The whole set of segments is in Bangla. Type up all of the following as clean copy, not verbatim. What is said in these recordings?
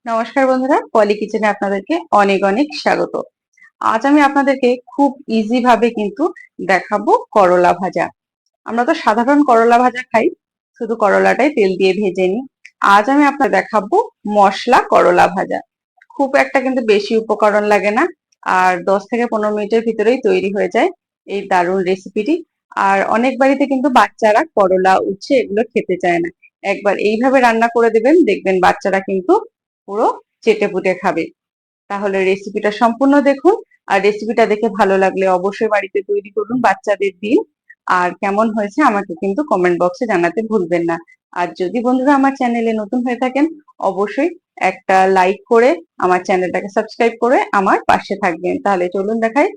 নমস্কার বন্ধুরা, পলি কিচেনে আপনাদেরকে অনেক অনেক স্বাগত। আজ আমি আপনাদেরকে খুব ইজি ভাবে কিন্তু দেখাবো করলা ভাজা। আমরা তো সাধারণ করলা ভাজা খাই, শুধু করলাটাই তেল দিয়ে ভেজে নিই। আজ আমি আপনাদের দেখাবো মশলা করলা ভাজা। খুব একটা কিন্তু বেশি উপকরণ লাগে না, আর 10 থেকে 15 মিনিটের ভিতরেই তৈরি হয়ে যায় এই দারুণ রেসিপিটি। আর অনেক বাড়িতে কিন্তু বাচ্চারা করলা উচ্ছে এগুলো খেতে চায় না। একবার এইভাবে রান্না করে দেবেন, দেখবেন বাচ্চারা কিন্তু পুরো চেটেপুটে খাবে। তাহলে রেসিপিটা সম্পূর্ণ দেখুন, আর রেসিপিটা দেখে ভালো লাগলে অবশ্যই বাড়িতে তৈরি করুন, বাচ্চাদের দিন। আর কেমন হয়েছে আমাকে কিন্তু কমেন্ট বক্সে জানাতে ভুলবেন না। আর যদি বন্ধুরা আমার চ্যানেলে নতুন হয়ে থাকেন, অবশ্যই একটা লাইক করে আমার চ্যানেলটাকে সাবস্ক্রাইব করে আমার পাশে থাকবেন। তাহলে চলুন দেখাই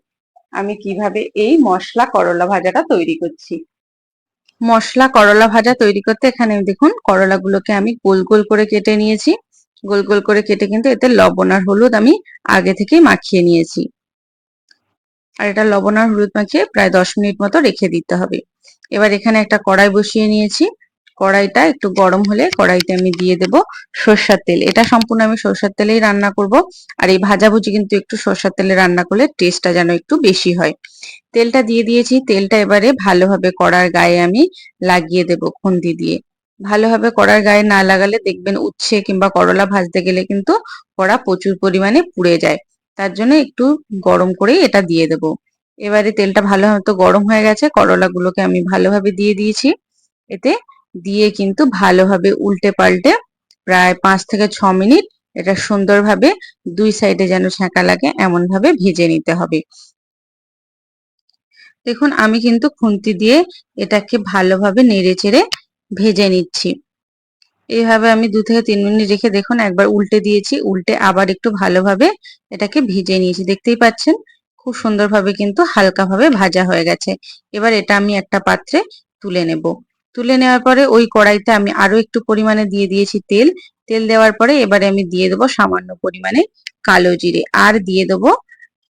আমি কিভাবে এই মশলা করলা ভাজাটা তৈরি করছি। মশলা করলা ভাজা তৈরি করতে এখানে দেখুন করলাগুলোকে আমি গোল গোল করে কেটে নিয়েছি। গোল গোল করে কেটে কিন্তু এতে লবণ আর হলুদ আমি আগে থেকেই মাখিয়ে নিয়েছি। আর এটা লবণ আর হলুদ মাখিয়ে প্রায় 10 মিনিট মতো রেখে দিতে হবে। এবার এখানে একটা কড়াই বসিয়ে নিয়েছি। কড়াইটা একটু গরম হলে কড়াইতে আমি দিয়ে দেব সরষের তেল। এটা সম্পূর্ণ আমি সরষের তেলেই রান্না করব। আর এই ভাজাভুজি কিন্তু একটু সরষের তেলে রান্না করলে টেস্টটা যেন একটু বেশি হয়। তেলটা দিয়ে দিয়েছি। তেলটা এবারে ভালোভাবে কড়ার গায়ে আমি লাগিয়ে দেব খুন্তি দিয়ে। ভালোভাবে কড়ার গায়ে না লাগালে দেখবেন উচ্ছে কিংবা করলা ভাজতে গেলে কিন্তু কড়া প্রচুর পরিমাণে পুড়ে যায়। তার জন্য একটু গরম করেই এটা দিয়ে দেব। এবারে তেলটা ভালো মতো গরম হয়ে গেছে, করলাগুলোকে আমি ভালোভাবে দিয়ে দিয়েছি। এতে দিয়ে কিন্তু ভালোভাবে উল্টে পাল্টে প্রায় 5 থেকে 6 মিনিট এটা সুন্দরভাবে দুই সাইডে যেন সেঁকা লাগে এমন ভাবে ভেজে নিতে হবে। দেখুন আমি কিন্তু খুন্তি দিয়ে এটাকে ভালোভাবে নেড়ে চেড়ে ভেজে নিচ্ছি। এইভাবে আমি 2 থেকে 3 মিনিট রেখে দেখুন একবার উল্টে দিয়েছি, উল্টে আবার একটু ভালোভাবে এটাকে ভেজে নিয়েছি। দেখতেই পাচ্ছেন খুব সুন্দরভাবে কিন্তু হালকাভাবে ভাজা হয়ে গেছে। এবার এটা আমি একটা পাত্রে তুলে নেব। তুলে নেওয়ার পরে ওই কড়াইতে আমি আরো একটু পরিমাণে দিয়ে দিয়েছি তেল। তেল দেওয়ার পরে এবারে আমি দিয়ে দেবো সামান্য পরিমাণে কালো জিরে, আর দিয়ে দেবো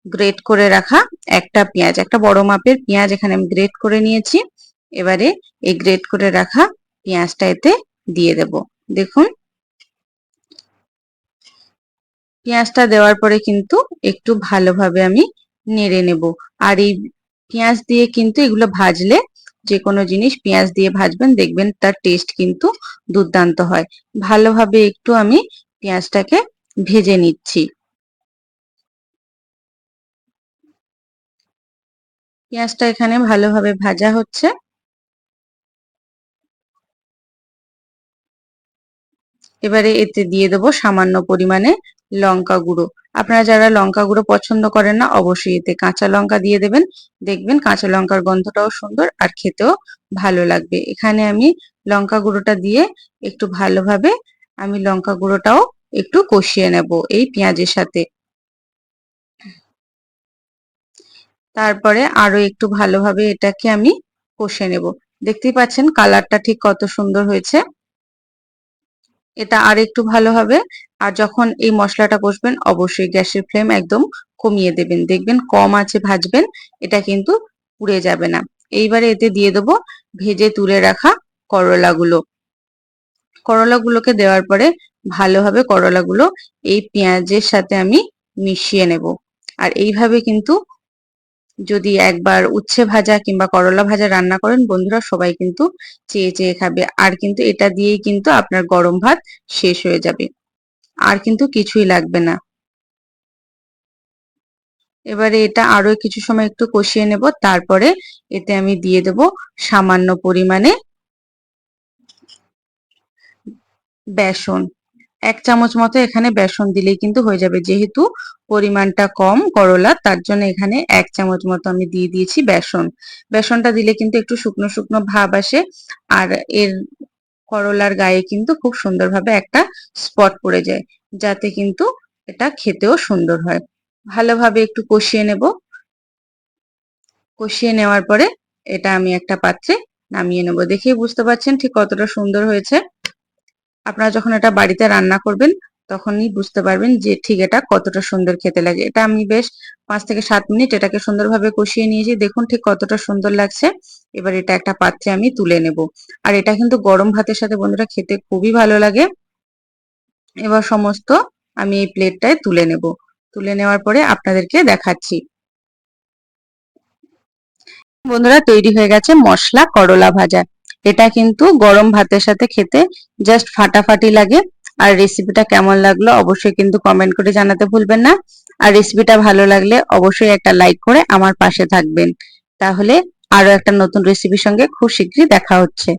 গ্রেট করে রাখা একটা পেঁয়াজ, একটা বড় মাপের পেঁয়াজ এখানে আমি গ্রেট করে নিয়েছি। এবারে এই গ্রেট করে রাখা পেঁয়াজটা এতে দিয়ে দেব। দেখুন পেঁয়াজটা দেওয়ার পরে কিন্তু একটু ভালোভাবে আমি নেড়ে নেব। আর এই পেঁয়াজ দিয়ে কিন্তু এগুলো ভাজলে, যে কোনো জিনিস পেঁয়াজ দিয়ে ভাজবেন দেখবেন তার টেস্ট কিন্তু দুর্দান্ত হয়। ভালোভাবে একটু আমি পেঁয়াজটাকে ভেজে নিচ্ছি। পেঁয়াজটা এখানে ভালোভাবে ভাজা হচ্ছে। এবারে এতে দিয়ে দেবো সামান্য পরিমাণে লঙ্কা গুঁড়ো। আপনারা যারা লঙ্কা গুঁড়ো পছন্দ করেন না, অবশ্যই এতে কাঁচা লঙ্কা দিয়ে দেবেন। দেখবেন কাঁচা লঙ্কার গন্ধটাও সুন্দর আর খেতেও ভালো লাগবে। এখানে আমি লঙ্কা গুঁড়োটা দিয়ে একটু ভালোভাবে আমি লঙ্কা গুঁড়োটাও একটু কষিয়ে নেব এই পেঁয়াজের সাথে। তারপরে আরো একটু ভালোভাবে এটাকে আমি কষে নেব। দেখতেই পাচ্ছেন কালারটা ঠিক কত সুন্দর হয়েছে। এটা আর একটু ভালো হবে। আর যখন এই মশলাটা কষবেন অবশ্যই গ্যাসের ফ্লেম একদম কমিয়ে দেবেন। দেখবেন কম আঁচে ভাজবেন, এটা কিন্তু পুড়ে যাবে না। এইবারে এতে দিয়ে দেবো ভেজে তুলে রাখা করলাগুলো। করলাগুলোকে দেওয়ার পরে ভালোভাবে করলাগুলো এই পেঁয়াজের সাথে আমি মিশিয়ে নেব। আর এইভাবে কিন্তু যদি একবার উচ্ছে ভাজা কিংবা করলা ভাজা রান্না করেন বন্ধুরা, সবাই কিন্তু চেয়ে চেয়ে খাবে। আর কিন্তু এটা দিয়েই কিন্তু আপনার গরম ভাত শেষ হয়ে যাবে, আর কিন্তু কিছুই লাগবে না। এবারে এটা আরো কিছু সময় একটু কষিয়ে নেব। তারপরে এতে আমি দিয়ে দেব সামান্য পরিমাণে বেসন। 1 চামচ মতো এখানে বেসন দিলেই কিন্তু হয়ে যাবে। যেহেতু পরিমাণটা কম করলা, তার জন্য এখানে 1 চামচ মতো আমি দিয়ে দিয়েছি বেসন। বেসনটা দিলে কিন্তু একটু শুকনো শুকনো ভাব আসে। আর এর করলার গায়ে কিন্তু খুব সুন্দরভাবে একটা স্পট পড়ে যায়, যাতে কিন্তু এটা খেতেও সুন্দর হয়। ভালোভাবে একটু কষিয়ে নেব। কষিয়ে নেওয়ার পরে এটা আমি একটা পাত্রে নামিয়ে নেব। দেখেই বুঝতে পারছেন ঠিক কতটা সুন্দর হয়েছে। আপনারা যখন এটা বাড়িতে রান্না করবেন তখনই বুঝতে পারবেন যে ঠিক এটা কতটা সুন্দর খেতে লাগে। এটা আমি বেশ 5 থেকে 7 মিনিট এটাকে সুন্দরভাবে কষিয়ে নিয়েছি। দেখুন ঠিক কতটা সুন্দর লাগছে। এবার এটা একটা পাত্রে আমি তুলে নেব। আর এটা কিন্তু গরম ভাতের সাথে বন্ধুরা খেতে খুবই ভালো লাগে। এবার সমস্ত আমি এই প্লেটটায় তুলে নেব। তুলে নেওয়ার পরে আপনাদেরকে দেখাচ্ছি। বন্ধুরা, তৈরি হয়ে গেছে মশলা করলা ভাজা। এটা কিন্তু গরম ভাতের সাথে খেতে জাস্ট ফাটাফাটি লাগে। আর রেসিপিটা কেমন লাগলো অবশ্যই কিন্তু কমেন্ট করে জানাতে ভুলবেন না। আর রেসিপিটা ভালো লাগলে অবশ্যই একটা লাইক করে আমার পাশে থাকবেন। তাহলে আরো একটা নতুন রেসিপির সঙ্গে খুব শীঘ্রই দেখা হচ্ছে।